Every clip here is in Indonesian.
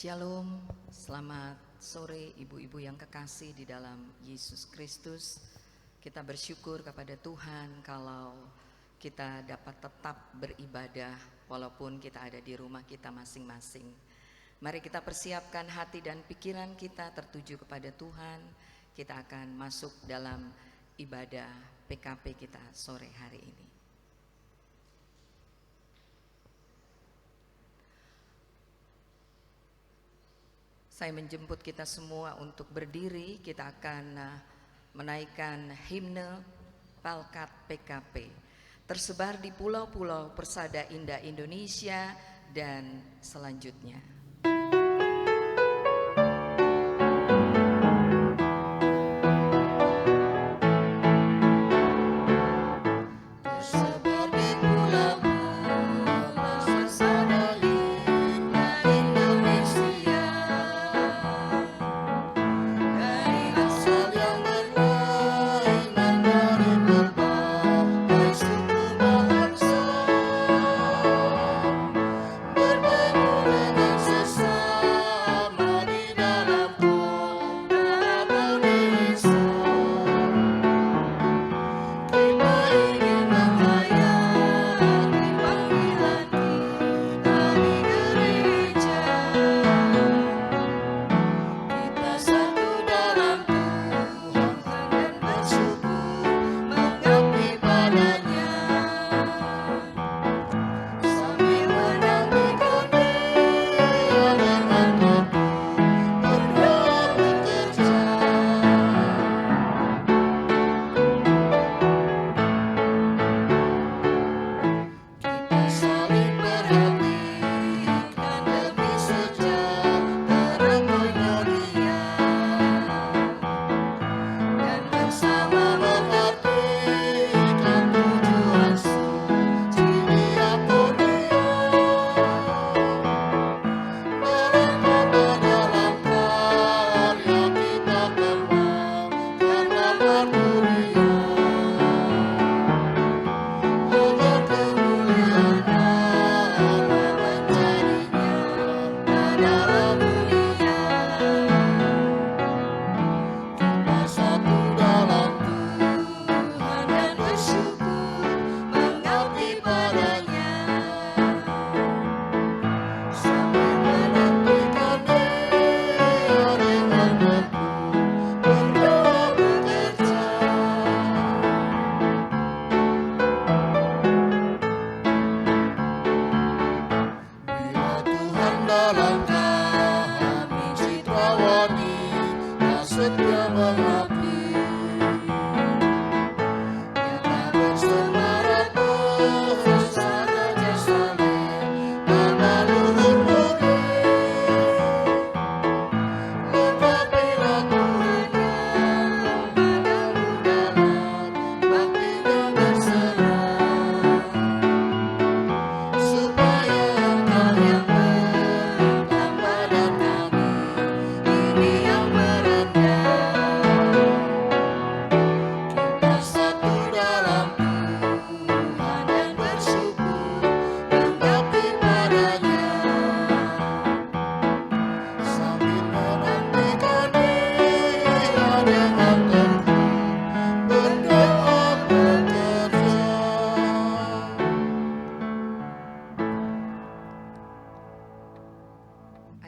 Shalom, selamat sore ibu-ibu yang kekasih di dalam Yesus Kristus. Kita bersyukur kepada Tuhan kalau kita dapat tetap beribadah walaupun kita ada di rumah kita masing-masing. Mari kita persiapkan hati dan pikiran kita tertuju kepada Tuhan. Kita akan masuk dalam ibadah PKP kita sore hari ini. Saya menjemput kita semua untuk berdiri. Kita akan menaikkan himne Pelkat PKP. Tersebar di pulau-pulau persada indah Indonesia dan selanjutnya.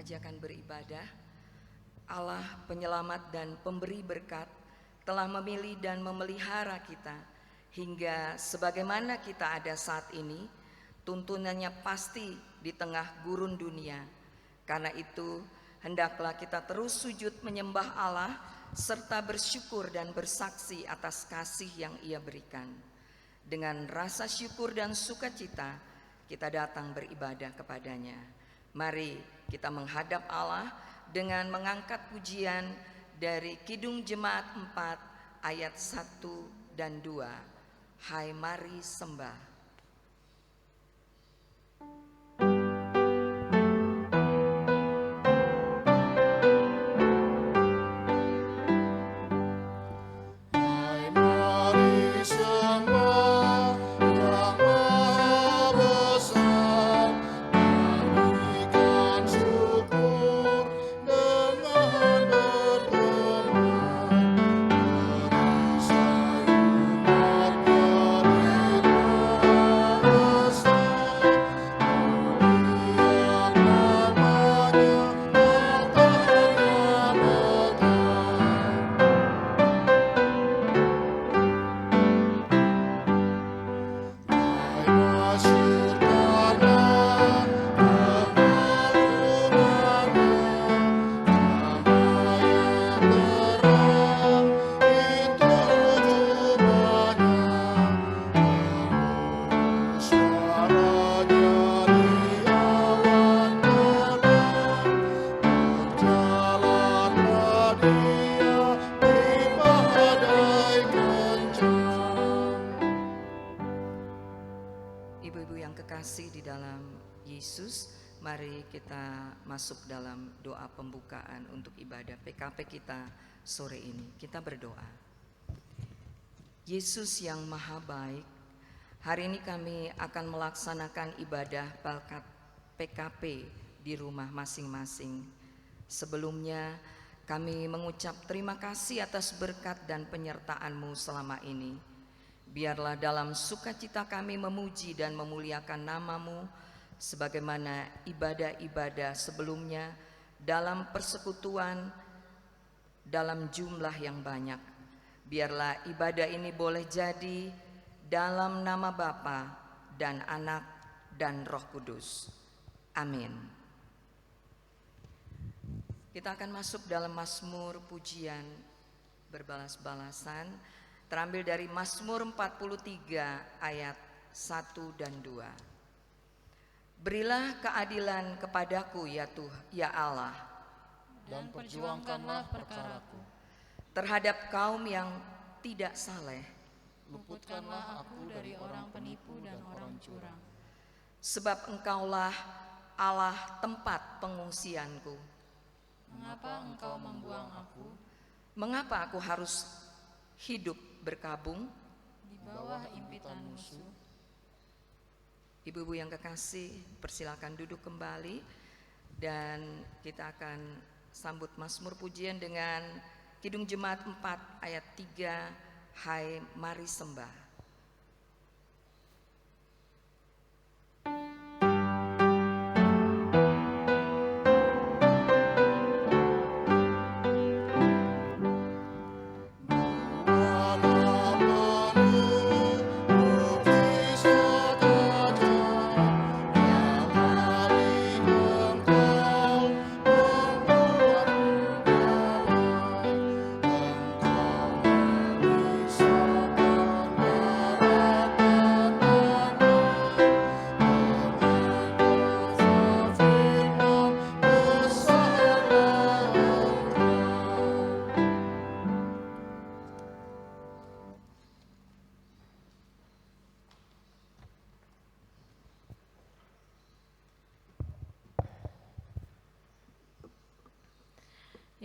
Ajakan beribadah. Allah penyelamat dan pemberi berkat telah memilih dan memelihara kita hingga sebagaimana kita ada saat ini. Tuntunannya pasti di tengah gurun dunia. Karena itu hendaklah kita terus sujud menyembah Allah serta bersyukur dan bersaksi atas kasih yang Ia berikan. Dengan rasa syukur dan sukacita, kita datang beribadah kepadanya. Mari kita menghadap Allah dengan mengangkat pujian dari Kidung Jemaat 4 ayat 1 dan 2. Hai mari sembah. Ibu-ibu yang kekasih di dalam Yesus, mari kita masuk dalam doa pembukaan untuk ibadah PKP kita sore ini. Kita berdoa. Yesus yang maha baik, hari ini kami akan melaksanakan ibadah PKP di rumah masing-masing. Sebelumnya kami mengucap terima kasih atas berkat dan penyertaan-Mu selama ini. Biarlah dalam sukacita kami memuji dan memuliakan nama-Mu sebagaimana ibadah-ibadah sebelumnya dalam persekutuan dalam jumlah yang banyak. Biarlah ibadah ini boleh jadi dalam nama Bapa dan Anak dan Roh Kudus. Amin. Kita akan masuk dalam Mazmur pujian berbalas-balasan, terambil dari Mazmur 43 ayat 1 dan 2. Berilah keadilan kepadaku ya Allah, dan perjuangkanlah perkaraku. Terhadap kaum yang tidak saleh, luputkanlah aku dari orang penipu dan orang curang. Sebab Engkaulah Allah tempat pengungsianku. Mengapa Engkau membuang aku? Mengapa aku harus hidup berkabung di bawah impitan musuh? Ibu-ibu yang kekasih, persilakan duduk kembali dan kita akan sambut Mazmur pujian dengan Kidung Jemaat 4 ayat 3, Hai mari sembah.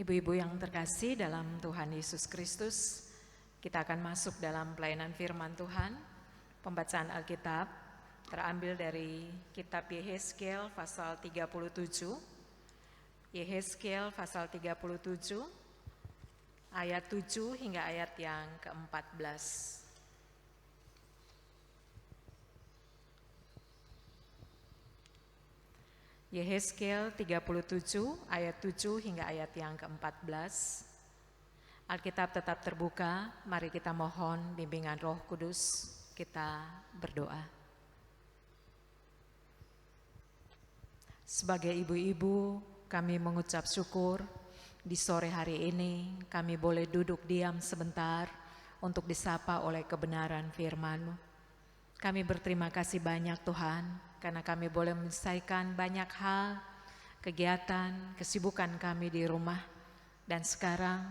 Ibu-ibu yang terkasih dalam Tuhan Yesus Kristus, kita akan masuk dalam pelayanan firman Tuhan. Pembacaan Alkitab terambil dari kitab Yehezkiel pasal 37. Yehezkiel pasal 37 ayat 7 hingga ayat yang ke-14. Yehezkiel 37 ayat 7 hingga ayat yang ke-14. Alkitab tetap terbuka, mari kita mohon bimbingan Roh Kudus, kita berdoa. Sebagai ibu-ibu, kami mengucap syukur di sore hari ini kami boleh duduk diam sebentar untuk disapa oleh kebenaran firman-Mu. Kami berterima kasih banyak Tuhan, karena kami boleh menyelesaikan banyak hal, kegiatan, kesibukan kami di rumah. Dan sekarang,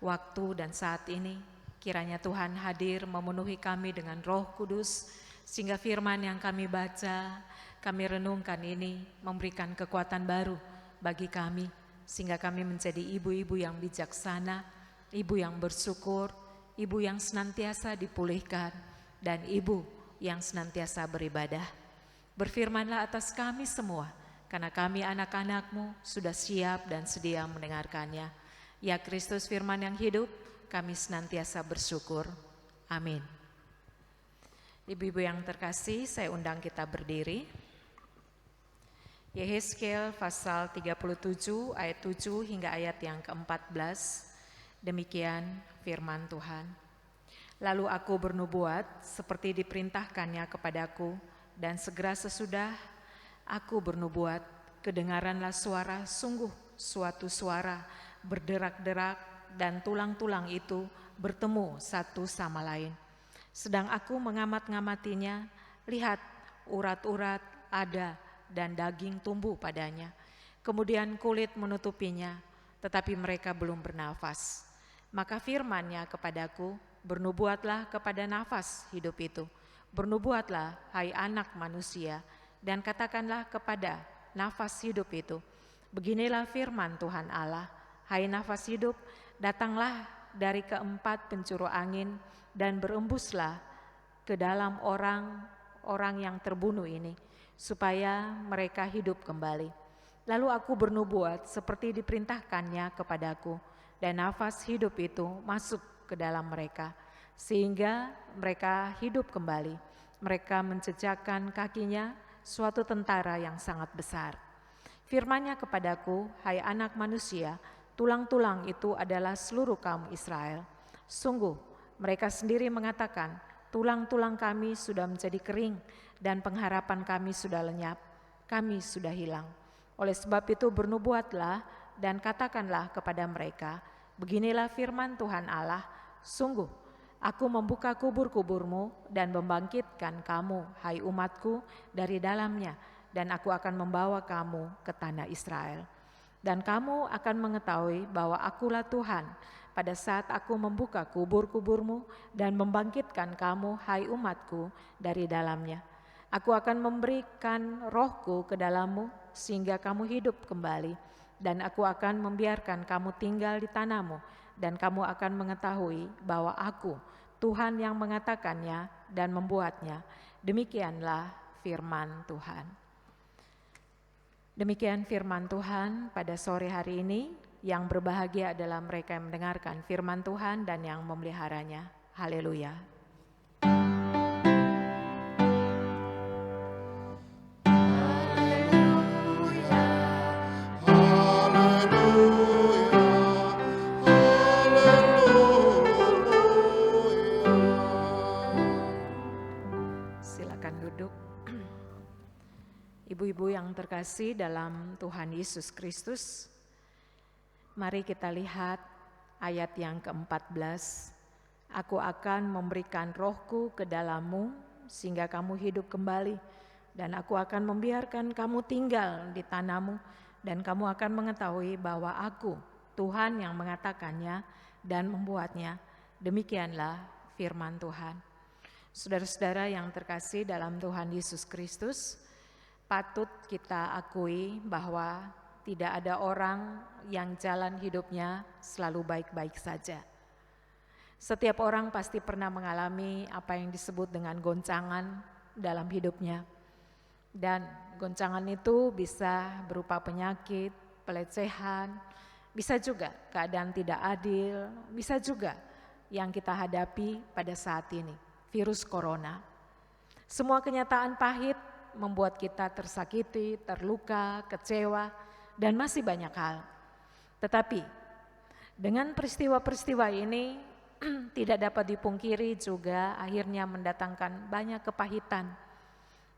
waktu dan saat ini, kiranya Tuhan hadir memenuhi kami dengan Roh Kudus, sehingga firman yang kami baca, kami renungkan ini memberikan kekuatan baru bagi kami, sehingga kami menjadi ibu-ibu yang bijaksana, ibu yang bersyukur, ibu yang senantiasa dipulihkan, dan ibu yang senantiasa beribadah. Berfirmanlah atas kami semua, karena kami anak-anak-Mu sudah siap dan sedia mendengarkannya. Ya Kristus firman yang hidup, kami senantiasa bersyukur. Amin. Ibu-ibu yang terkasih, saya undang kita berdiri. Yehezkiel pasal 37 ayat 7 hingga ayat yang ke-14. Demikian firman Tuhan. Lalu aku bernubuat seperti diperintahkannya kepadaku, dan segera sesudah aku bernubuat, kedengaranlah suara, sungguh suatu suara berderak-derak, dan tulang-tulang itu bertemu satu sama lain. Sedang aku mengamat-ngamatinya, lihat urat-urat ada dan daging tumbuh padanya. Kemudian kulit menutupinya, tetapi mereka belum bernafas. Maka firman-Nya kepadaku, bernubuatlah kepada nafas hidup itu. Bernubuatlah, hai anak manusia, dan katakanlah kepada nafas hidup itu, beginilah firman Tuhan Allah, hai nafas hidup, datanglah dari keempat penjuru angin dan berembuslah ke dalam orang yang terbunuh ini, supaya mereka hidup kembali. Lalu aku bernubuat seperti diperintahkannya kepadaku, dan nafas hidup itu masuk ke dalam mereka, sehingga mereka hidup kembali. Mereka menjejakkan kakinya suatu tentara yang sangat besar. Firman-Nya kepadaku, hai anak manusia, tulang-tulang itu adalah seluruh kaum Israel. Sungguh, mereka sendiri mengatakan, tulang-tulang kami sudah menjadi kering, dan pengharapan kami sudah lenyap, kami sudah hilang. Oleh sebab itu bernubuatlah dan katakanlah kepada mereka, beginilah firman Tuhan Allah, sungguh aku membuka kubur-kuburmu dan membangkitkan kamu, hai umatku, dari dalamnya, dan aku akan membawa kamu ke tanah Israel. Dan kamu akan mengetahui bahwa akulah Tuhan, pada saat aku membuka kubur-kuburmu dan membangkitkan kamu, hai umatku, dari dalamnya. Aku akan memberikan rohku ke dalammu sehingga kamu hidup kembali, dan aku akan membiarkan kamu tinggal di tanahmu, dan kamu akan mengetahui bahwa aku Tuhan yang mengatakannya dan membuatnya. Demikianlah firman Tuhan. Demikian firman Tuhan pada sore hari ini. Yang berbahagia adalah mereka yang mendengarkan firman Tuhan dan yang memeliharanya. Haleluya. Silakan duduk. Ibu-ibu yang terkasih dalam Tuhan Yesus Kristus, mari kita lihat ayat yang ke-14. Aku akan memberikan rohku ke dalammu sehingga kamu hidup kembali, dan aku akan membiarkan kamu tinggal di tanahmu, dan kamu akan mengetahui bahwa aku Tuhan yang mengatakannya dan membuatnya. Demikianlah firman Tuhan. Saudara-saudara yang terkasih dalam Tuhan Yesus Kristus, patut kita akui bahwa tidak ada orang yang jalan hidupnya selalu baik-baik saja. Setiap orang pasti pernah mengalami apa yang disebut dengan goncangan dalam hidupnya. Dan goncangan itu bisa berupa penyakit, pelecehan, bisa juga keadaan tidak adil, bisa juga yang kita hadapi pada saat ini, virus corona. Semua kenyataan pahit membuat kita tersakiti, terluka, kecewa, dan masih banyak hal. Tetapi dengan peristiwa-peristiwa ini tidak dapat dipungkiri juga akhirnya mendatangkan banyak kepahitan.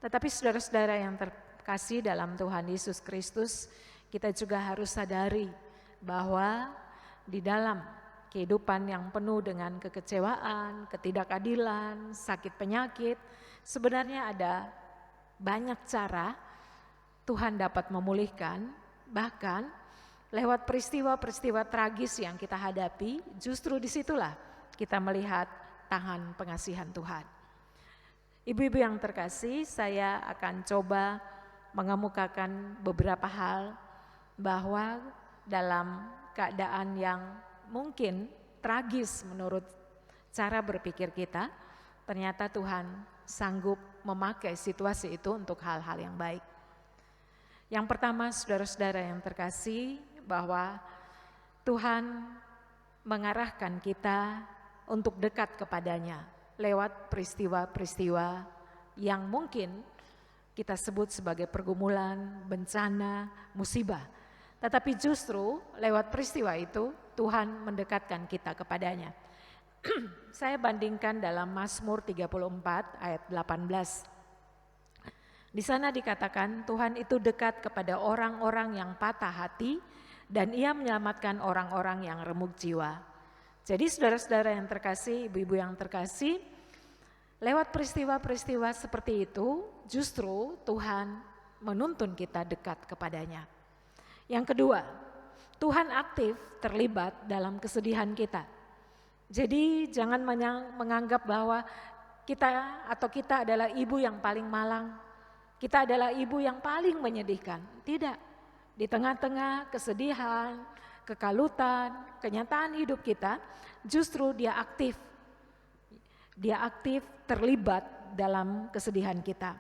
Tetapi saudara-saudara yang terkasih dalam Tuhan Yesus Kristus, kita juga harus sadari bahwa di dalam kehidupan yang penuh dengan kekecewaan, ketidakadilan, sakit penyakit, sebenarnya ada banyak cara Tuhan dapat memulihkan. Bahkan lewat peristiwa-peristiwa tragis yang kita hadapi, justru disitulah kita melihat tangan pengasihan Tuhan. Ibu-ibu yang terkasih, saya akan coba mengemukakan beberapa hal bahwa dalam keadaan yang mungkin tragis menurut cara berpikir kita, ternyata Tuhan sanggup memakai situasi itu untuk hal-hal yang baik. Yang pertama, saudara-saudara yang terkasih, bahwa Tuhan mengarahkan kita untuk dekat kepadanya lewat peristiwa-peristiwa yang mungkin kita sebut sebagai pergumulan, bencana, musibah. Tetapi justru lewat peristiwa itu Tuhan mendekatkan kita kepadanya. Saya bandingkan dalam Mazmur 34 ayat 18. Di sana dikatakan Tuhan itu dekat kepada orang-orang yang patah hati dan Ia menyelamatkan orang-orang yang remuk jiwa. Jadi saudara-saudara yang terkasih, ibu-ibu yang terkasih, lewat peristiwa-peristiwa seperti itu justru Tuhan menuntun kita dekat kepadanya. Yang kedua, Tuhan aktif terlibat dalam kesedihan kita. Jadi jangan menganggap bahwa kita adalah ibu yang paling malang, kita adalah ibu yang paling menyedihkan. Tidak, di tengah-tengah kesedihan, kekalutan, kenyataan hidup kita, justru Dia aktif terlibat dalam kesedihan kita.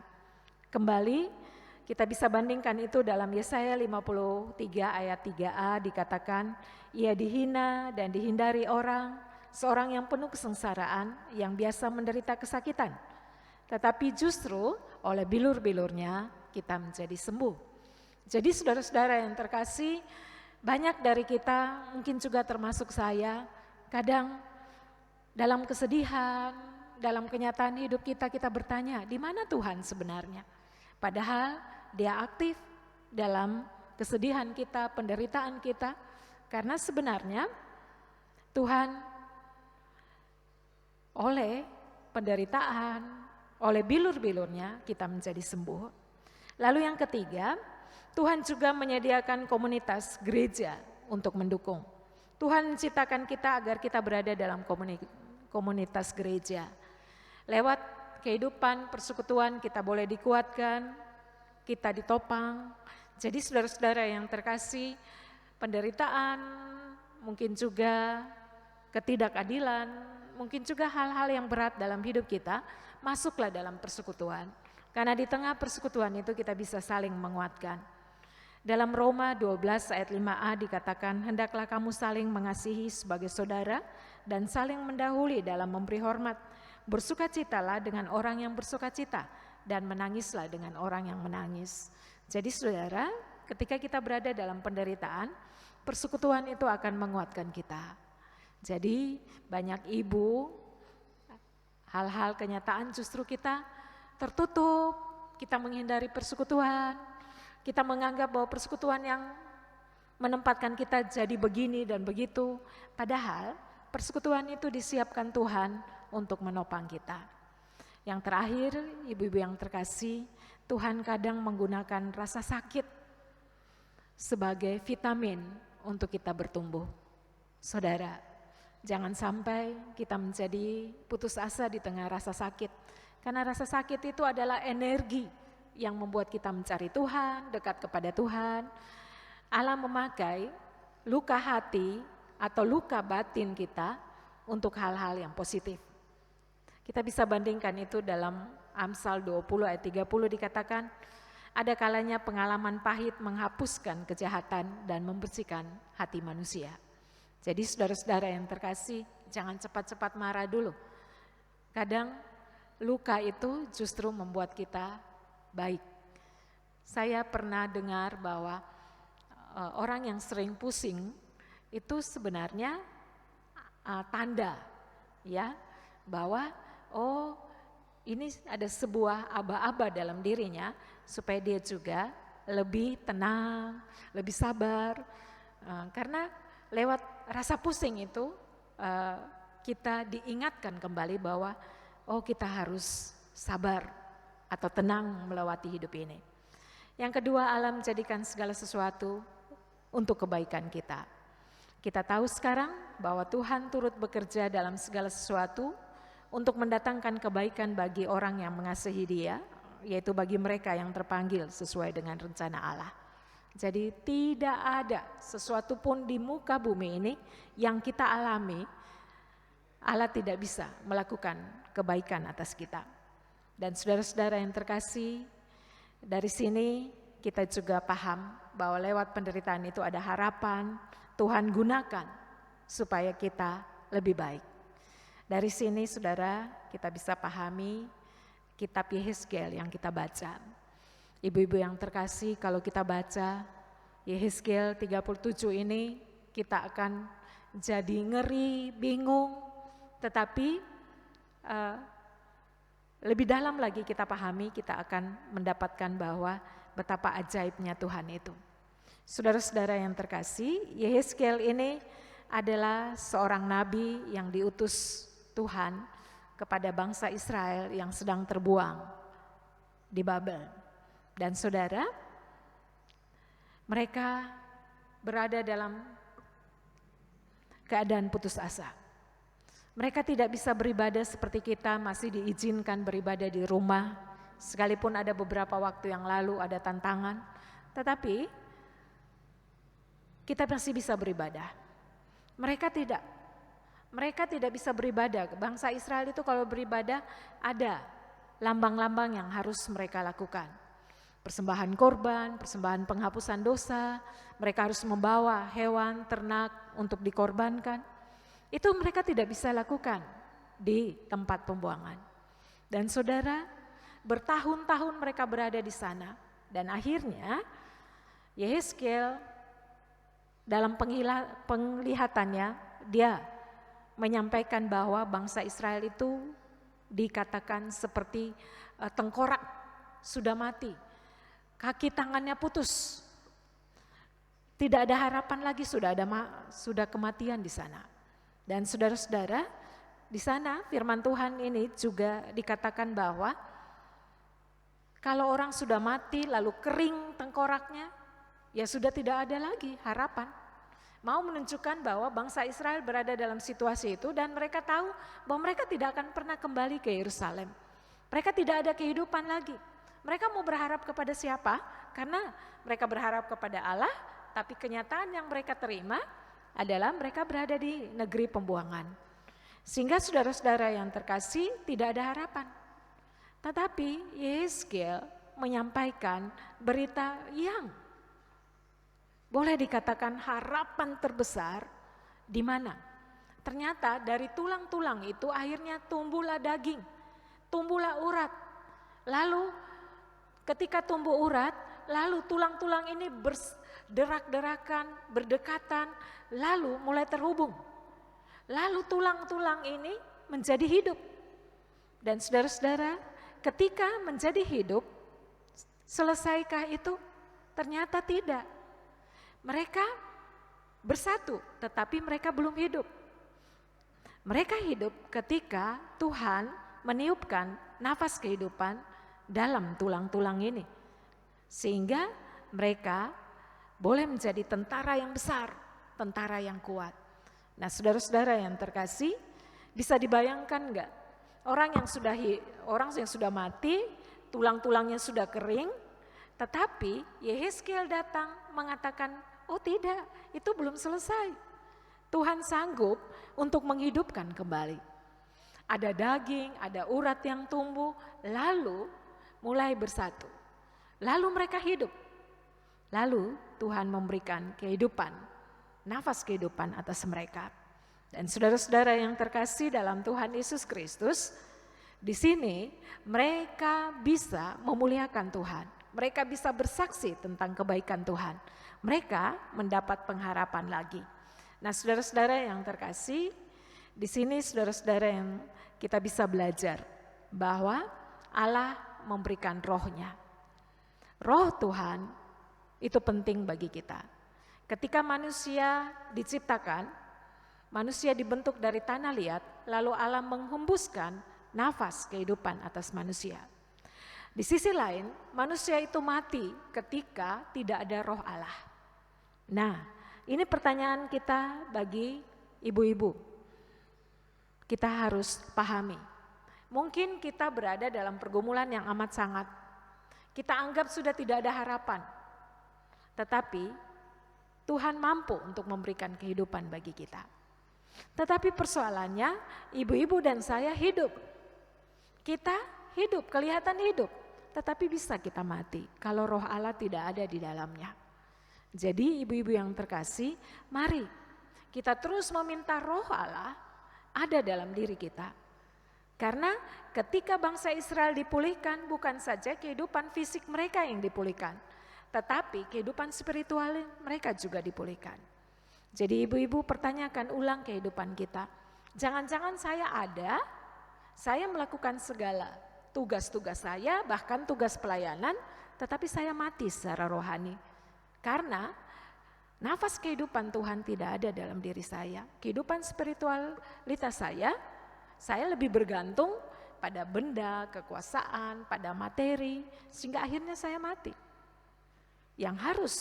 Kembali kita bisa bandingkan itu dalam Yesaya 53 ayat 3a dikatakan, Ia dihina dan dihindari orang, seorang yang penuh kesengsaraan, yang biasa menderita kesakitan. Tetapi justru oleh bilur-bilurnya kita menjadi sembuh. Jadi saudara-saudara yang terkasih, banyak dari kita, mungkin juga termasuk saya, kadang dalam kesedihan, dalam kenyataan hidup kita bertanya, di mana Tuhan sebenarnya? Padahal Dia aktif dalam kesedihan kita, penderitaan kita, karena sebenarnya Tuhan oleh penderitaan, oleh bilur-bilurnya kita menjadi sembuh. Lalu yang ketiga, Tuhan juga menyediakan komunitas gereja untuk mendukung. Tuhan menciptakan kita agar kita berada dalam komunitas gereja. Lewat kehidupan persekutuan kita boleh dikuatkan, kita ditopang. Jadi saudara-saudara yang terkasih, penderitaan, mungkin juga ketidakadilan, mungkin juga hal-hal yang berat dalam hidup kita, masuklah dalam persekutuan. Karena di tengah persekutuan itu kita bisa saling menguatkan. Dalam Roma 12 ayat 5a dikatakan, hendaklah kamu saling mengasihi sebagai saudara dan saling mendahului dalam memberi hormat. Bersukacitalah dengan orang yang bersukacita dan menangislah dengan orang yang menangis. Jadi saudara, ketika kita berada dalam penderitaan, persekutuan itu akan menguatkan kita. Jadi banyak ibu, hal-hal kenyataan justru kita tertutup, kita menghindari persekutuan, kita menganggap bahwa persekutuan yang menempatkan kita jadi begini dan begitu. Padahal persekutuan itu disiapkan Tuhan untuk menopang kita. Yang terakhir, ibu-ibu yang terkasih, Tuhan kadang menggunakan rasa sakit sebagai vitamin untuk kita bertumbuh. Saudara, jangan sampai kita menjadi putus asa di tengah rasa sakit. Karena rasa sakit itu adalah energi yang membuat kita mencari Tuhan, dekat kepada Tuhan. Allah memakai luka hati atau luka batin kita untuk hal-hal yang positif. Kita bisa bandingkan itu dalam Amsal 20 ayat 30 dikatakan, ada kalanya pengalaman pahit menghapuskan kejahatan dan membersihkan hati manusia. Jadi saudara-saudara yang terkasih, jangan cepat-cepat marah dulu. Kadang luka itu justru membuat kita baik. Saya pernah dengar bahwa orang yang sering pusing itu sebenarnya tanda ya bahwa ini ada sebuah aba-aba dalam dirinya supaya dia juga lebih tenang, lebih sabar, Karena lewat rasa pusing itu kita diingatkan kembali bahwa kita harus sabar atau tenang melewati hidup ini. Yang kedua, Allah menjadikan segala sesuatu untuk kebaikan kita. Kita tahu sekarang bahwa Tuhan turut bekerja dalam segala sesuatu untuk mendatangkan kebaikan bagi orang yang mengasihi Dia, yaitu bagi mereka yang terpanggil sesuai dengan rencana Allah. Jadi tidak ada sesuatu pun di muka bumi ini yang kita alami, Allah tidak bisa melakukan kebaikan atas kita. Dan saudara-saudara yang terkasih, dari sini kita juga paham bahwa lewat penderitaan itu ada harapan, Tuhan gunakan supaya kita lebih baik. Dari sini saudara kita bisa pahami kitab Yehezkiel yang kita baca. Ibu-ibu yang terkasih, kalau kita baca Yehezkiel 37 ini kita akan jadi ngeri, bingung, tetapi lebih dalam lagi kita pahami, kita akan mendapatkan bahwa betapa ajaibnya Tuhan itu. Saudara-saudara yang terkasih, Yehezkiel ini adalah seorang nabi yang diutus Tuhan kepada bangsa Israel yang sedang terbuang di Babel. Dan saudara, mereka berada dalam keadaan putus asa. Mereka tidak bisa beribadah seperti kita, masih diizinkan beribadah di rumah, sekalipun ada beberapa waktu yang lalu ada tantangan, tetapi kita masih bisa beribadah. Mereka tidak bisa beribadah. Bangsa Israel itu kalau beribadah ada lambang-lambang yang harus mereka lakukan. Persembahan korban, persembahan penghapusan dosa, mereka harus membawa hewan, ternak untuk dikorbankan. Itu mereka tidak bisa lakukan di tempat pembuangan. Dan saudara, bertahun-tahun mereka berada di sana. Dan akhirnya Yehezkiel dalam penglihatannya dia menyampaikan bahwa bangsa Israel itu dikatakan seperti tengkorak sudah mati, kaki tangannya putus, tidak ada harapan lagi, sudah kematian di sana. Dan saudara-saudara, di sana firman Tuhan ini juga dikatakan bahwa kalau orang sudah mati lalu kering tengkoraknya, ya sudah tidak ada lagi harapan. Mau menunjukkan bahwa bangsa Israel berada dalam situasi itu dan mereka tahu bahwa mereka tidak akan pernah kembali ke Yerusalem. Mereka tidak ada kehidupan lagi. Mereka mau berharap kepada siapa? Karena mereka berharap kepada Allah, tapi kenyataan yang mereka terima adalah mereka berada di negeri pembuangan. Sehingga saudara-saudara yang terkasih tidak ada harapan. Tetapi Yehezkiel menyampaikan berita yang boleh dikatakan harapan terbesar di mana? Ternyata dari tulang-tulang itu akhirnya tumbuhlah daging, tumbuhlah urat. Lalu ketika tumbuh urat, lalu tulang-tulang ini berderak-derakan, berdekatan, lalu mulai terhubung. Lalu tulang-tulang ini menjadi hidup. Dan saudara-saudara, ketika menjadi hidup, selesaikah itu? Ternyata tidak. Mereka bersatu, tetapi mereka belum hidup. Mereka hidup ketika Tuhan meniupkan nafas kehidupan dalam tulang-tulang ini. Sehingga mereka boleh menjadi tentara yang besar, tentara yang kuat. Nah saudara-saudara yang terkasih, bisa dibayangkan enggak? Orang yang sudah mati, tulang-tulangnya sudah kering, tetapi Yehezkiel datang mengatakan, oh tidak, itu belum selesai. Tuhan sanggup untuk menghidupkan kembali. Ada daging, ada urat yang tumbuh, lalu mulai bersatu. Lalu mereka hidup. Lalu Tuhan memberikan kehidupan, nafas kehidupan atas mereka. Dan saudara-saudara yang terkasih dalam Tuhan Yesus Kristus, di sini mereka bisa memuliakan Tuhan. Mereka bisa bersaksi tentang kebaikan Tuhan. Mereka mendapat pengharapan lagi. Nah, saudara-saudara yang terkasih, di sini saudara-saudara yang kita bisa belajar bahwa Allah memberikan roh-Nya. Roh Tuhan itu penting bagi kita. Ketika manusia diciptakan, manusia dibentuk dari tanah liat, lalu Allah menghembuskan nafas kehidupan atas manusia. Di sisi lain, manusia itu mati ketika tidak ada roh Allah. Nah, ini pertanyaan kita bagi ibu-ibu. Kita harus pahami. Mungkin kita berada dalam pergumulan yang amat sangat. Kita anggap sudah tidak ada harapan. Tetapi Tuhan mampu untuk memberikan kehidupan bagi kita. Tetapi persoalannya, ibu-ibu dan saya hidup. Kita hidup, kelihatan hidup. Tetapi bisa kita mati kalau roh Allah tidak ada di dalamnya. Jadi ibu-ibu yang terkasih, mari kita terus meminta roh Allah ada dalam diri kita. Karena ketika bangsa Israel dipulihkan, bukan saja kehidupan fisik mereka yang dipulihkan, tetapi kehidupan spiritual mereka juga dipulihkan. Jadi ibu-ibu pertanyakan ulang kehidupan kita. Jangan-jangan saya melakukan segala tugas-tugas saya, bahkan tugas pelayanan, tetapi saya mati secara rohani. Karena nafas kehidupan Tuhan tidak ada dalam diri saya. Kehidupan spiritualitas saya lebih bergantung pada benda, kekuasaan, pada materi, sehingga akhirnya saya mati. Yang harus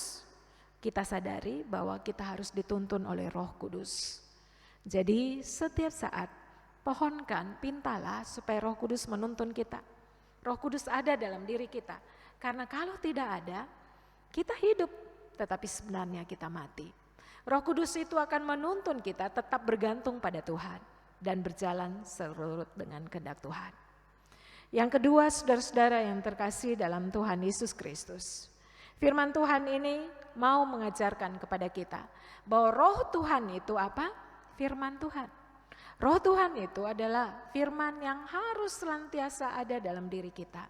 kita sadari bahwa kita harus dituntun oleh Roh Kudus. Jadi setiap saat pohonkan, pintalah supaya Roh Kudus menuntun kita. Roh Kudus ada dalam diri kita. Karena kalau tidak ada, kita hidup, tetapi sebenarnya kita mati. Roh Kudus itu akan menuntun kita tetap bergantung pada Tuhan dan berjalan serurut dengan kehendak Tuhan. Yang kedua, saudara-saudara yang terkasih dalam Tuhan Yesus Kristus. Firman Tuhan ini mau mengajarkan kepada kita bahwa Roh Tuhan itu apa? Firman Tuhan. Roh Tuhan itu adalah firman yang harus senantiasa ada dalam diri kita.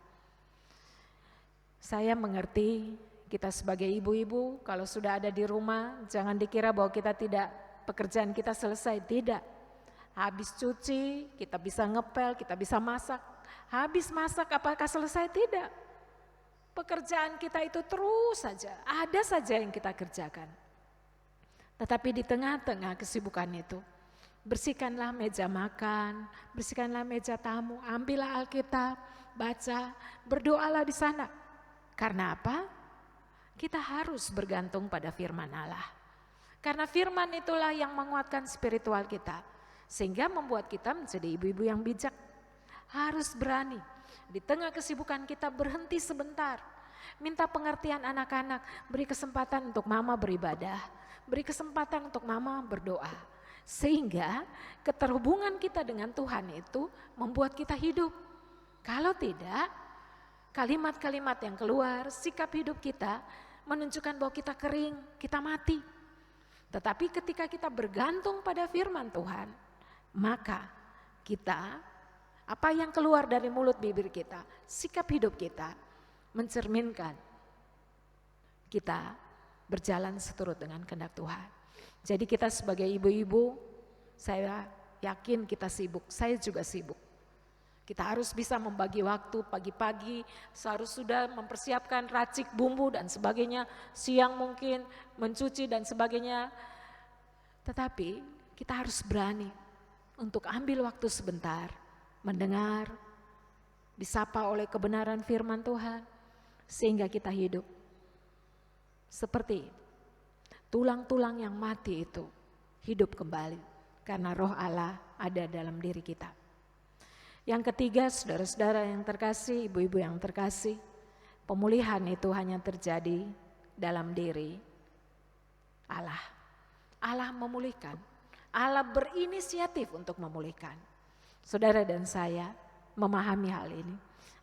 Saya mengerti kita sebagai ibu-ibu kalau sudah ada di rumah, jangan dikira bahwa pekerjaan kita selesai, tidak. Habis cuci, kita bisa ngepel, kita bisa masak. Habis masak apakah selesai? Tidak. Pekerjaan kita itu terus saja, ada saja yang kita kerjakan. Tetapi di tengah-tengah kesibukan itu, bersihkanlah meja makan, bersihkanlah meja tamu, ambillah Alkitab, baca, berdoalah di sana. Karena apa? Kita harus bergantung pada firman Allah. Karena firman itulah yang menguatkan spiritual kita, sehingga membuat kita menjadi ibu-ibu yang bijak. Harus berani, di tengah kesibukan kita berhenti sebentar, minta pengertian anak-anak, beri kesempatan untuk mama beribadah, beri kesempatan untuk mama berdoa. Sehingga keterhubungan kita dengan Tuhan itu membuat kita hidup. Kalau tidak, kalimat-kalimat yang keluar, sikap hidup kita menunjukkan bahwa kita kering, kita mati. Tetapi ketika kita bergantung pada firman Tuhan, maka kita, apa yang keluar dari mulut bibir kita, sikap hidup kita mencerminkan kita berjalan seturut dengan kehendak Tuhan. Jadi kita sebagai ibu-ibu, saya yakin kita sibuk, saya juga sibuk. Kita harus bisa membagi waktu pagi-pagi, seharus sudah mempersiapkan racik bumbu dan sebagainya, siang mungkin mencuci dan sebagainya. Tetapi kita harus berani untuk ambil waktu sebentar, mendengar, disapa oleh kebenaran firman Tuhan, sehingga kita hidup. Seperti tulang-tulang yang mati itu hidup kembali karena roh Allah ada dalam diri kita. Yang ketiga, saudara-saudara yang terkasih, ibu-ibu yang terkasih, pemulihan itu hanya terjadi dalam diri Allah. Allah memulihkan, Allah berinisiatif untuk memulihkan. Saudara dan saya memahami hal ini.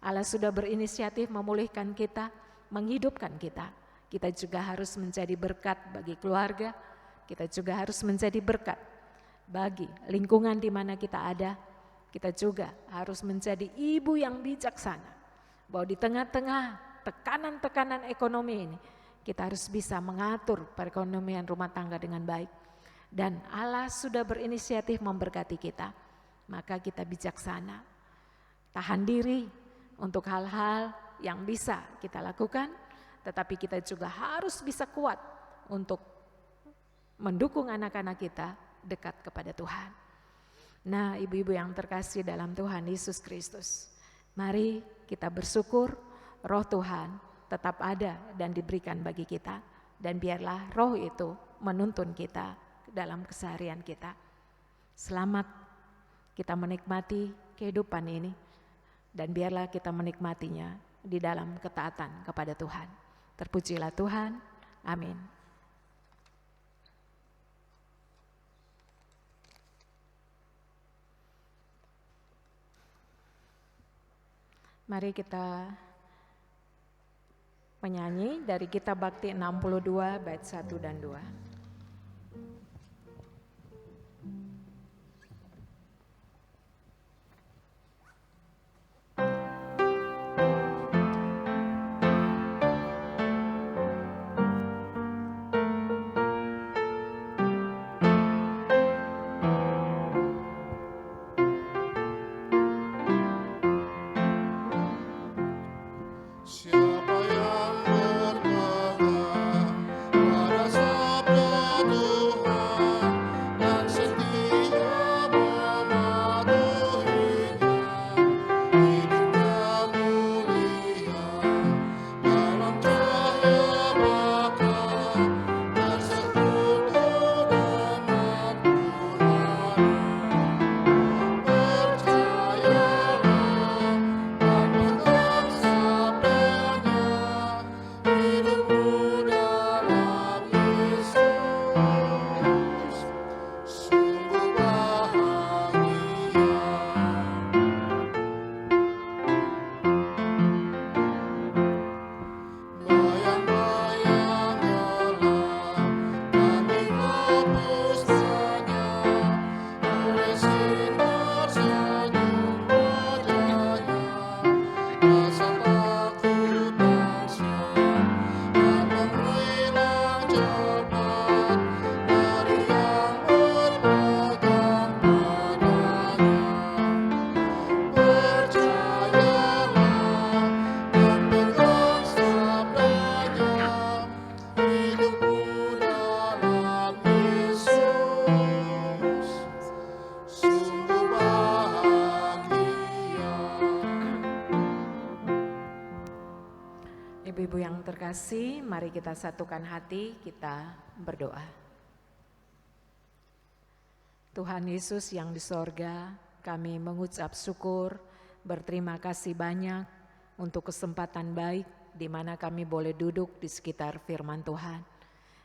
Allah sudah berinisiatif memulihkan kita, menghidupkan kita. Kita juga harus menjadi berkat bagi keluarga, kita juga harus menjadi berkat bagi lingkungan di mana kita ada. Kita juga harus menjadi ibu yang bijaksana, bahwa di tengah-tengah tekanan-tekanan ekonomi ini, kita harus bisa mengatur perekonomian rumah tangga dengan baik. Dan Allah sudah berinisiatif memberkati kita, maka kita bijaksana, tahan diri untuk hal-hal yang bisa kita lakukan, tetapi kita juga harus bisa kuat untuk mendukung anak-anak kita dekat kepada Tuhan. Nah, ibu-ibu yang terkasih dalam Tuhan Yesus Kristus, mari kita bersyukur roh Tuhan tetap ada dan diberikan bagi kita, dan biarlah roh itu menuntun kita dalam keseharian kita. Selamat kita menikmati kehidupan ini, dan biarlah kita menikmatinya di dalam ketaatan kepada Tuhan. Terpujilah Tuhan, amin. Mari kita menyanyi dari Kitab Bakti 62 bait 1 dan 2. Siapa yang berpegang pada sabda Tuhan dan setia mematuhinya, hidupnya mulia dalam cahaya bakar, bersekutu dengan Tuhan. Percayalah dan pegang sabdanya, hidupmu dalam Yesus sungguh bahagia. Bayang-bayang gelap kami hapuskannya oleh sinar senyum wajahnya. Rasa takut dan siap akan menghilang cepat dari yang berpegang padanya. Percayalah dan pegang sabdanya, hidupmu dalam Yesus sungguh bahagia. Ibu-ibu yang terkasih, mari kita satukan hati, kita berdoa. Tuhan Yesus yang di sorga, kami mengucap syukur, berterima kasih banyak untuk kesempatan baik di mana kami boleh duduk di sekitar firman Tuhan.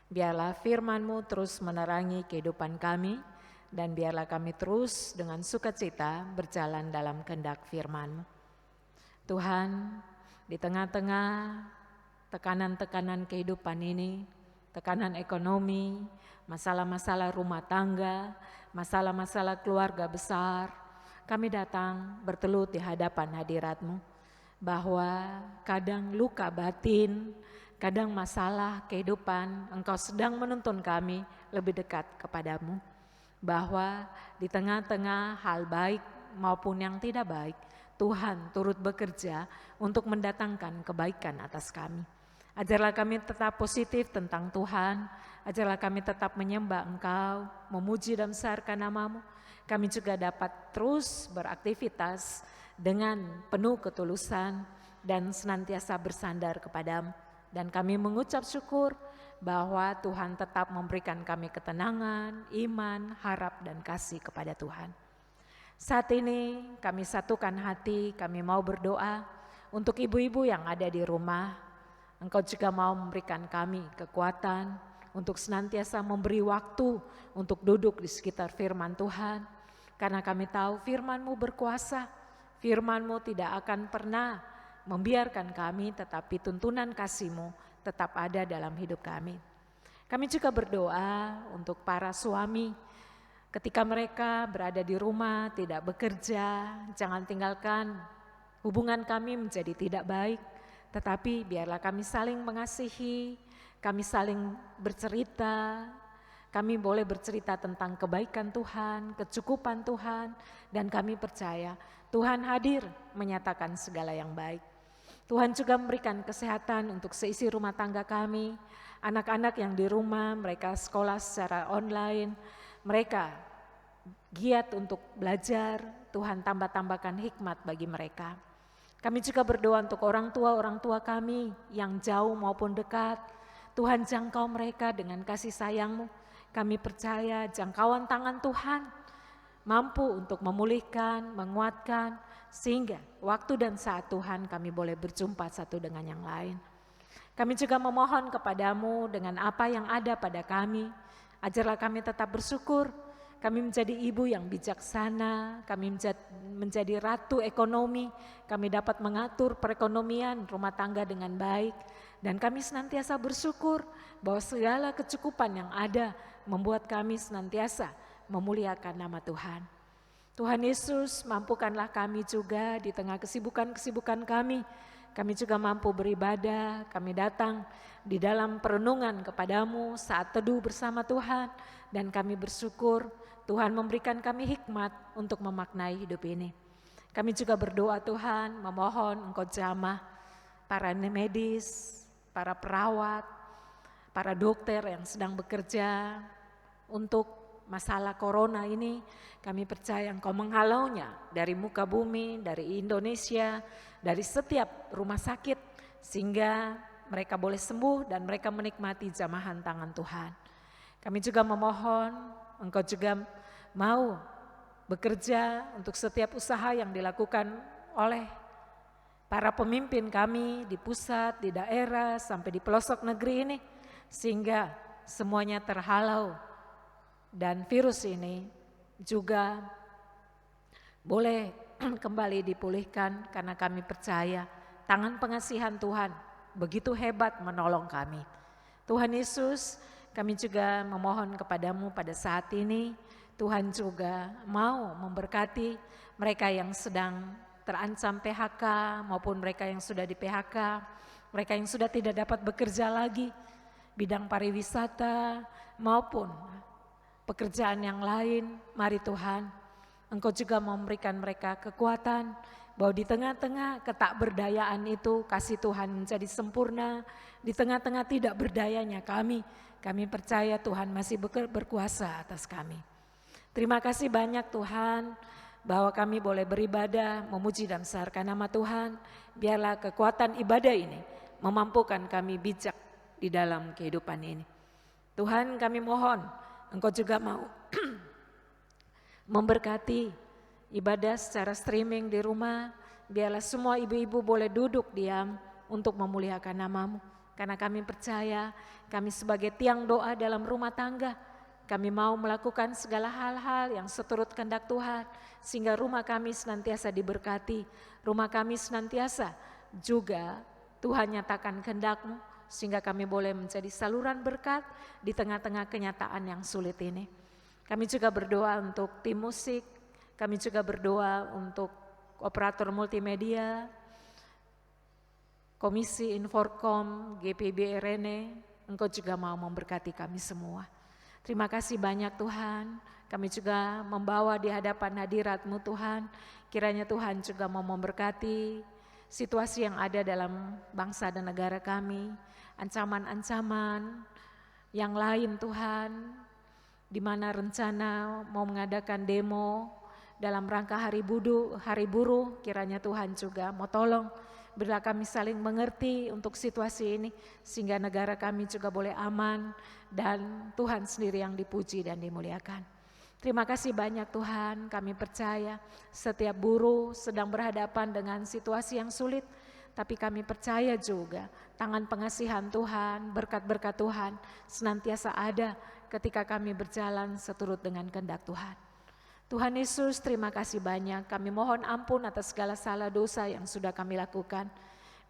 Biarlah firman-Mu terus menerangi kehidupan kami, dan biarlah kami terus dengan sukacita berjalan dalam kehendak firman-Mu. Tuhan, di tengah-tengah tekanan-tekanan kehidupan ini, tekanan ekonomi, masalah-masalah rumah tangga, masalah-masalah keluarga besar, kami datang bertelut di hadapan hadirat-Mu, bahwa kadang luka batin, kadang masalah kehidupan, Engkau sedang menuntun kami lebih dekat kepadamu, bahwa di tengah-tengah hal baik maupun yang tidak baik, Tuhan turut bekerja untuk mendatangkan kebaikan atas kami. Ajarlah kami tetap positif tentang Tuhan, ajarlah kami tetap menyembah Engkau, memuji dan membesarkan nama-Mu. Kami juga dapat terus beraktivitas dengan penuh ketulusan dan senantiasa bersandar kepada-Mu. Dan kami mengucap syukur bahwa Tuhan tetap memberikan kami ketenangan, iman, harap dan kasih kepada Tuhan. Saat ini kami satukan hati, kami mau berdoa untuk ibu-ibu yang ada di rumah. Engkau juga mau memberikan kami kekuatan untuk senantiasa memberi waktu untuk duduk di sekitar firman Tuhan. Karena kami tahu firman-Mu berkuasa, firman-Mu tidak akan pernah membiarkan kami, tetapi tuntunan kasih-Mu tetap ada dalam hidup kami. Kami juga berdoa untuk para suami, ketika mereka berada di rumah, tidak bekerja, jangan tinggalkan hubungan kami menjadi tidak baik. Tetapi biarlah kami saling mengasihi, kami saling bercerita, kami boleh bercerita tentang kebaikan Tuhan, kecukupan Tuhan, dan kami percaya Tuhan hadir menyatakan segala yang baik. Tuhan juga memberikan kesehatan untuk seisi rumah tangga kami, anak-anak yang di rumah, mereka sekolah secara online, mereka giat untuk belajar, Tuhan tambah-tambahkan hikmat bagi mereka. Kami juga berdoa untuk orang tua kami yang jauh maupun dekat, Tuhan jangkau mereka dengan kasih sayang-Mu. Kami percaya jangkauan tangan Tuhan mampu untuk memulihkan, menguatkan, sehingga waktu dan saat Tuhan kami boleh berjumpa satu dengan yang lain. Kami juga memohon kepadamu dengan apa yang ada pada kami, ajarlah kami tetap bersyukur, kami menjadi ibu yang bijaksana, kami menjadi ratu ekonomi, kami dapat mengatur perekonomian rumah tangga dengan baik, dan kami senantiasa bersyukur bahwa segala kecukupan yang ada membuat kami senantiasa memuliakan nama Tuhan. Tuhan Yesus, mampukanlah kami juga di tengah kesibukan-kesibukan kami juga mampu beribadah, kami datang di dalam perenungan kepadamu saat teduh bersama Tuhan, dan kami bersyukur Tuhan memberikan kami hikmat untuk memaknai hidup ini. Kami juga berdoa Tuhan, memohon Engkau jamah para medis, para perawat, para dokter yang sedang bekerja untuk masalah corona ini. Kami percaya Engkau menghalaunya dari muka bumi, dari Indonesia, dari setiap rumah sakit, sehingga mereka boleh sembuh dan mereka menikmati jamahan tangan Tuhan. Kami juga memohon Engkau juga mau bekerja untuk setiap usaha yang dilakukan oleh para pemimpin kami di pusat, di daerah, sampai di pelosok negeri ini, sehingga semuanya terhalau dan virus ini juga boleh kembali dipulihkan, karena kami percaya tangan pengasihan Tuhan begitu hebat menolong kami. Tuhan Yesus, kami juga memohon kepadamu pada saat ini, Tuhan juga mau memberkati mereka yang sedang terancam PHK maupun mereka yang sudah di PHK, mereka yang sudah tidak dapat bekerja lagi, bidang pariwisata maupun pekerjaan yang lain. Mari Tuhan, Engkau juga memberikan mereka kekuatan bahwa di tengah-tengah ketakberdayaan itu kasih Tuhan menjadi sempurna. Di tengah-tengah tidak berdayanya kami percaya Tuhan masih berkuasa atas kami. Terima kasih banyak Tuhan bahwa kami boleh beribadah, memuji dan seharkan nama Tuhan. Biarlah kekuatan ibadah ini memampukan kami bijak di dalam kehidupan ini. Tuhan, kami mohon Engkau juga mau memberkati ibadah secara streaming di rumah. Biarlah semua ibu-ibu boleh duduk diam untuk memuliakan nama-Mu. Karena kami percaya kami sebagai tiang doa dalam rumah tangga, kami mau melakukan segala hal-hal yang seturut kehendak Tuhan, sehingga rumah kami senantiasa diberkati, rumah kami senantiasa juga Tuhan nyatakan kehendak-Mu, sehingga kami boleh menjadi saluran berkat di tengah-tengah kenyataan yang sulit ini. Kami juga berdoa untuk tim musik, kami juga berdoa untuk operator multimedia, Komisi Inforkom, GPB RNE, Engkau juga mau memberkati kami semua. Terima kasih banyak Tuhan, kami juga membawa di hadapan hadirat-Mu Tuhan, kiranya Tuhan juga mau memberkati situasi yang ada dalam bangsa dan negara kami, ancaman-ancaman yang lain Tuhan, di mana rencana mau mengadakan demo dalam rangka hari buruh, kiranya Tuhan juga mau tolong, berilah kami saling mengerti untuk situasi ini, sehingga negara kami juga boleh aman, dan Tuhan sendiri yang dipuji dan dimuliakan. Terima kasih banyak Tuhan, kami percaya setiap buruh sedang berhadapan dengan situasi yang sulit, tapi kami percaya juga tangan pengasihan Tuhan, berkat-berkat Tuhan senantiasa ada ketika kami berjalan seturut dengan kehendak Tuhan. Tuhan Yesus, terima kasih banyak, kami mohon ampun atas segala salah dosa yang sudah kami lakukan.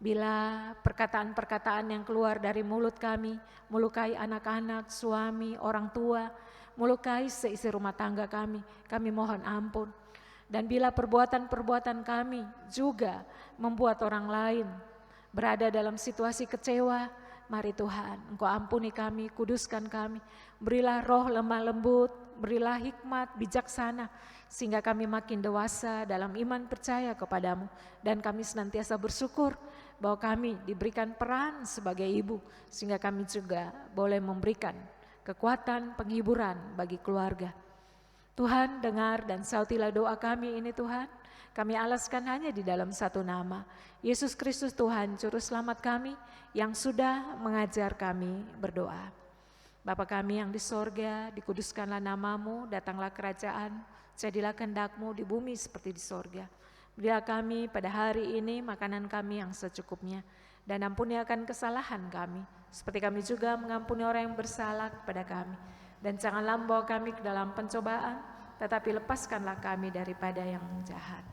Bila perkataan-perkataan yang keluar dari mulut kami melukai anak-anak, suami, orang tua, melukai seisi rumah tangga kami mohon ampun. Dan bila perbuatan-perbuatan kami juga membuat orang lain berada dalam situasi kecewa, mari Tuhan, Engkau ampuni kami, kuduskan kami, berilah roh lemah lembut, berilah hikmat, bijaksana, sehingga kami makin dewasa dalam iman percaya kepadamu, dan kami senantiasa bersyukur bahwa kami diberikan peran sebagai ibu, sehingga kami juga boleh memberikan kekuatan penghiburan bagi keluarga. Tuhan, dengar dan sautilah doa kami ini Tuhan. Kami alaskan hanya di dalam satu nama, Yesus Kristus Tuhan Juru Selamat kami yang sudah mengajar kami berdoa. Bapa kami yang di sorga, dikuduskanlah namamu, datanglah kerajaan, jadilah kehendak-Mu di bumi seperti di sorga. Berilah kami pada hari ini makanan kami yang secukupnya, dan ampuni akan kesalahan kami, seperti kami juga mengampuni orang yang bersalah kepada kami. Dan janganlah membawa kami ke dalam pencobaan, tetapi lepaskanlah kami daripada yang jahat.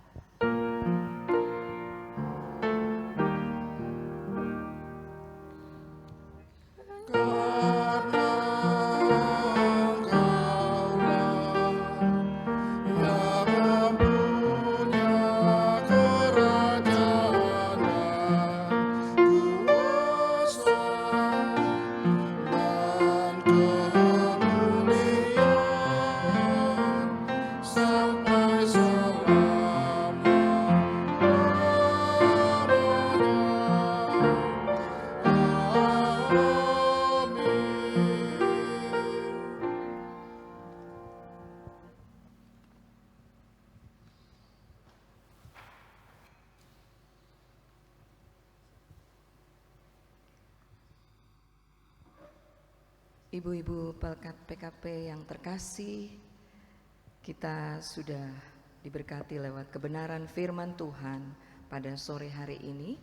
Ibu-ibu pelkat PKP yang terkasih, kita sudah diberkati lewat kebenaran firman Tuhan pada sore hari ini.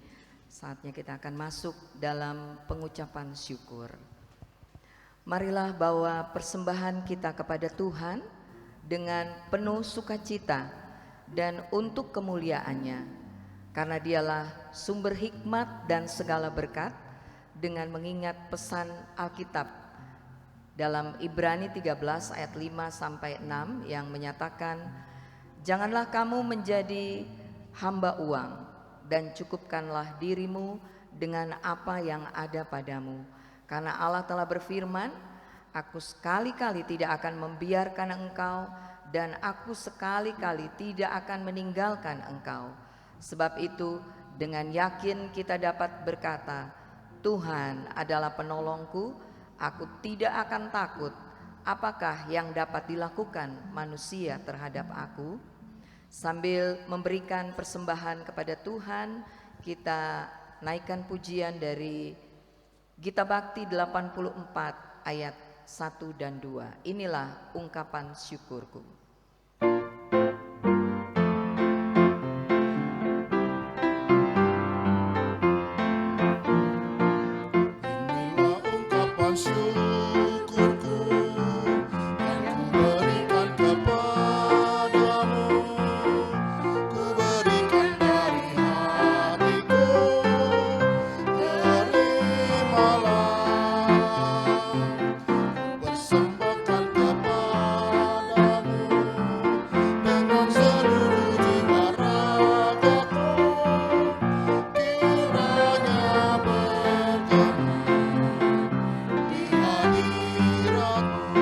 Saatnya kita akan masuk dalam pengucapan syukur. Marilah bawa persembahan kita kepada Tuhan dengan penuh sukacita dan untuk kemuliaan-Nya, karena Dialah sumber hikmat dan segala berkat, dengan mengingat pesan Alkitab dalam Ibrani 13 ayat 5-6 yang menyatakan, janganlah kamu menjadi hamba uang dan cukupkanlah dirimu dengan apa yang ada padamu. Karena Allah telah berfirman, aku sekali-kali tidak akan membiarkan engkau dan aku sekali-kali tidak akan meninggalkan engkau. Sebab itu dengan yakin kita dapat berkata, Tuhan adalah penolongku, aku tidak akan takut. Apakah yang dapat dilakukan manusia terhadap aku? Sambil memberikan persembahan kepada Tuhan, kita naikkan pujian dari Gita Bakti 84 ayat 1 dan 2. Inilah ungkapan syukurku. Syukurku yang kuberikan kepadamu, kuberikan dari hatiku, terimalah. Ku persembahkan kepadamu dengan seluruh jiwa ragaku, kiranya berkenan di hadirat-Mu.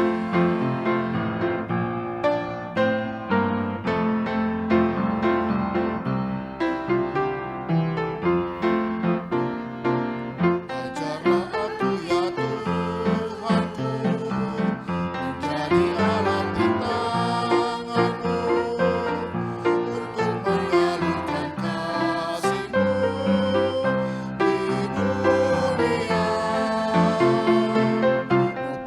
Ajarlah aku ya Tuhanku, menjadi alat di tangan-Mu, untuk menyalurkan kasih-Mu di dunia.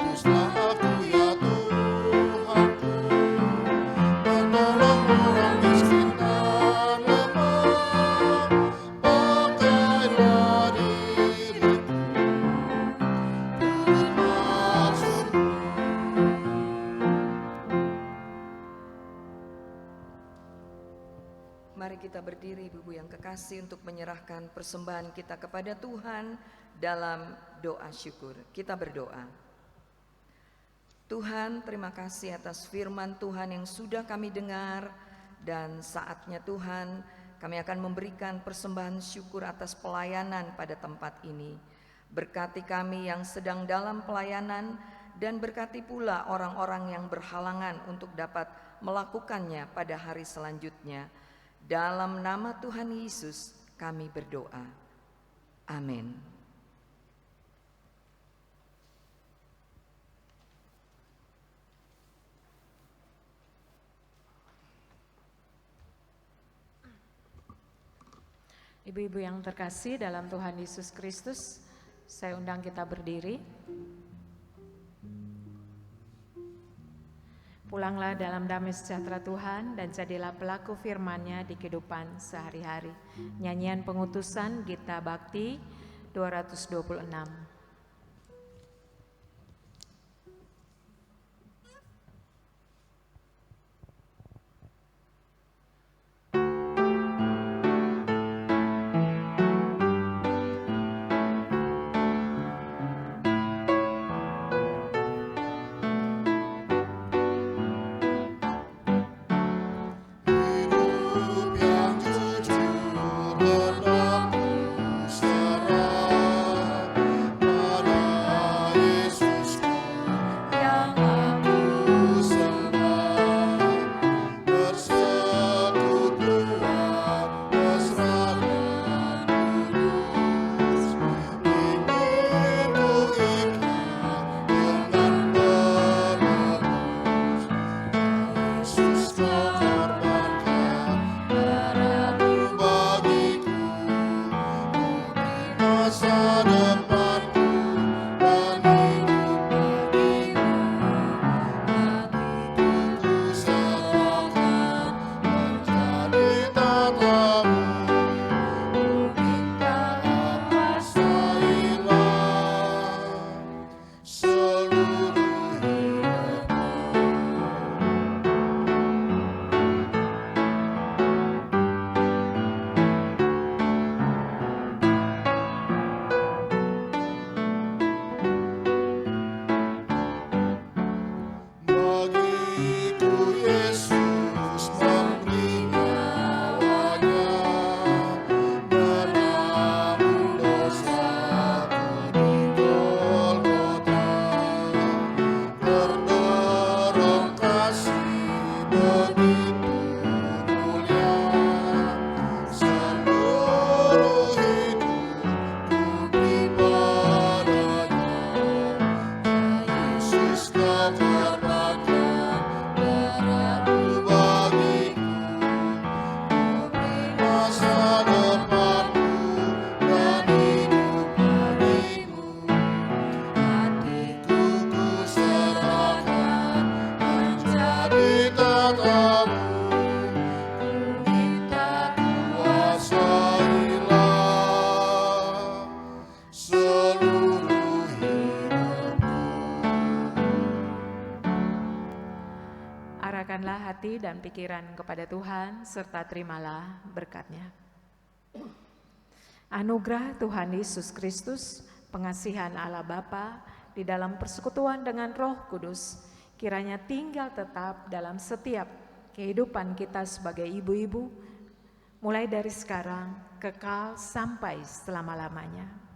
Utuslah aku ya Tuhanku, menolong orang miskin dan lemah. Pakailah diriku dengan maksud-Mu. Mari kita berdiri ibu-ibu yang kekasih untuk menyerahkan persembahan kita kepada Tuhan dalam doa syukur. Kita berdoa. Tuhan, terima kasih atas firman Tuhan yang sudah kami dengar, dan saatnya Tuhan kami akan memberikan persembahan syukur atas pelayanan pada tempat ini. Berkati kami yang sedang dalam pelayanan dan berkati pula orang-orang yang berhalangan untuk dapat melakukannya pada hari selanjutnya. Dalam nama Tuhan Yesus kami berdoa. Amin. Ibu-ibu yang terkasih dalam Tuhan Yesus Kristus, saya undang kita berdiri. Pulanglah dalam damai sejahtera Tuhan dan jadilah pelaku firman-Nya di kehidupan sehari-hari. Nyanyian pengutusan Gita Bakti 226. Hidup yang jujur hendakku serah pada Yesusku yang aku sembah. Persekutuan mesra dan kudus ingin ku ikat dengan penebus. Yesus korbankan darah-Mu bagiku, masa depanku dan hidup bagimu. Hatiku ku serahkan menjadi tatamu, ku minta kuasailah seluruh hidupku. Bagiku Yesus memberi nyawanya, menanggung dosaku di Golgota. Terdorong kasih begitu mulia, seluruh hidupku beri padanya. Yesus Kau korbankan darah-Mu bagiku, demi masa depanku dan hidup bagimu. Hatiku ku serahkan menjadi tatamu, ku minta kuasailah seluruh hidupku. Arahkanlah hati dan pikiran kepada Tuhan, serta terimalah berkat-Nya. Anugerah Tuhan Yesus Kristus, pengasihan Allah Bapa, di dalam persekutuan dengan Roh Kudus, kiranya tinggal tetap dalam setiap kehidupan kita sebagai ibu-ibu, mulai dari sekarang, kekal sampai selama-lamanya.